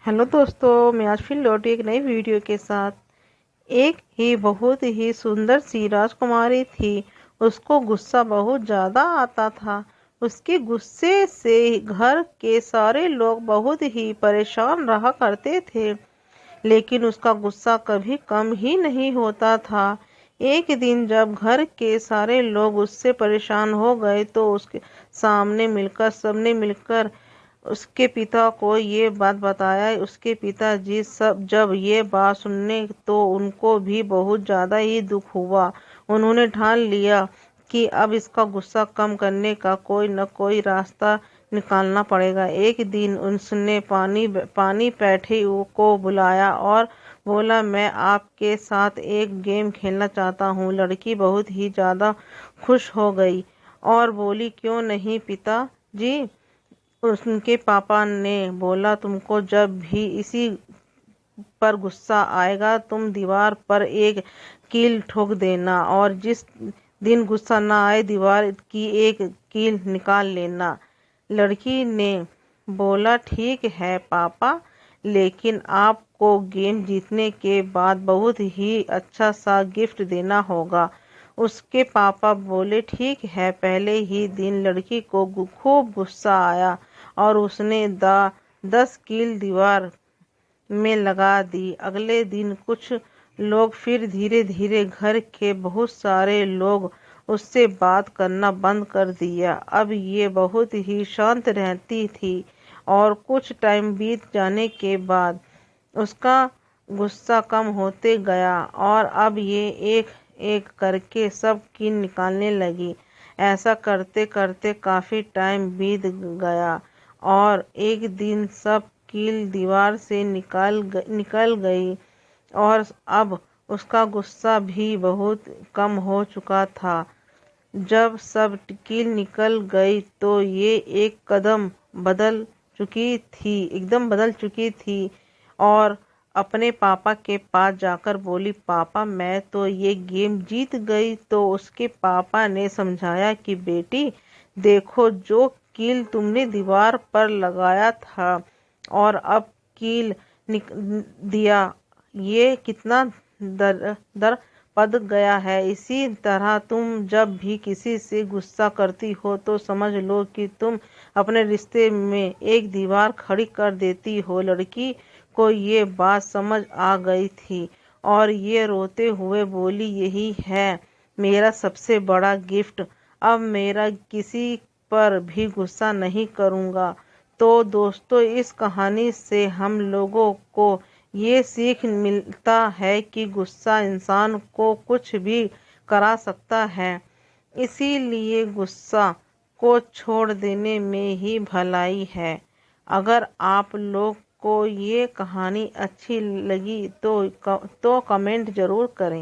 Hello दोस्तों, मैं आज फिर लौटी एक नई वीडियो के साथ। एक ही बहुत ही सुंदर सी राजकुमारी थी। उसको गुस्सा बहुत ज़्यादा आता था। उसके गुस्से से घर के सारे लोग बहुत ही परेशान रहा करते थे, लेकिन उसका गुस्सा कभी कम ही नहीं होता था। एक दिन जब घर के सारे लोग उससे परेशान हो गए तो उसके सामने मिलकर सबने मिलकर उसके पिता को ये बात बताया। उसके पिताजी सब जब ये बात सुनने तो उनको भी बहुत ज़्यादा ही दुख हुआ। उन्होंने ठान लिया कि अब इसका गुस्सा कम करने का कोई न कोई रास्ता निकालना पड़ेगा। एक दिन उसने पानी पैठे को बुलाया और बोला, मैं आपके साथ एक गेम खेलना चाहता हूँ। लड़की बहुत ही ज़्यादा खुश हो गई और बोली, क्यों नहीं पिताजी। उनके पापा ने बोला, तुमको जब भी इसी पर गुस्सा आएगा तुम दीवार पर एक कील ठोक देना और जिस दिन गुस्सा ना आए दीवार की एक कील निकाल लेना। लड़की ने बोला, ठीक है पापा, लेकिन आपको गेम जीतने के बाद बहुत ही अच्छा सा गिफ्ट देना होगा। उसके पापा बोले, ठीक है। पहले ही दिन लड़की को खूब गुस्सा आया और उसने 10 कील दीवार में लगा दी। अगले दिन कुछ लोग फिर धीरे धीरे घर के बहुत सारे लोग उससे बात करना बंद कर दिया। अब ये बहुत ही शांत रहती थी और कुछ टाइम बीत जाने के बाद उसका गुस्सा कम होते गया और अब ये एक एक करके सब कील निकालने लगी। ऐसा करते करते काफ़ी टाइम बीत गया और एक दिन सब कील दीवार से निकल गई और अब उसका गुस्सा भी बहुत कम हो चुका था। जब सब कील निकल गई तो ये एकदम बदल चुकी थी और अपने पापा के पास जाकर बोली, पापा मैं तो ये गेम जीत गई। तो उसके पापा ने समझाया कि बेटी देखो, जो कील तुमने दीवार पर लगाया था और अब कील दिया, ये कितना दर पद गया है। इसी तरह तुम जब भी किसी से गुस्सा करती हो तो समझ लो कि तुम अपने रिश्ते में एक दीवार खड़ी कर देती हो। लड़की को ये बात समझ आ गई थी और ये रोते हुए बोली, यही है मेरा सबसे बड़ा गिफ्ट। अब मेरा किसी पर भी गुस्सा नहीं करूँगा। तो दोस्तों, इस कहानी से हम लोगों को ये सीख मिलता है कि गुस्सा इंसान को कुछ भी करा सकता है। इसीलिए गुस्सा को छोड़ देने में ही भलाई है। अगर आप लोग को ये कहानी अच्छी लगी तो कमेंट ज़रूर करें।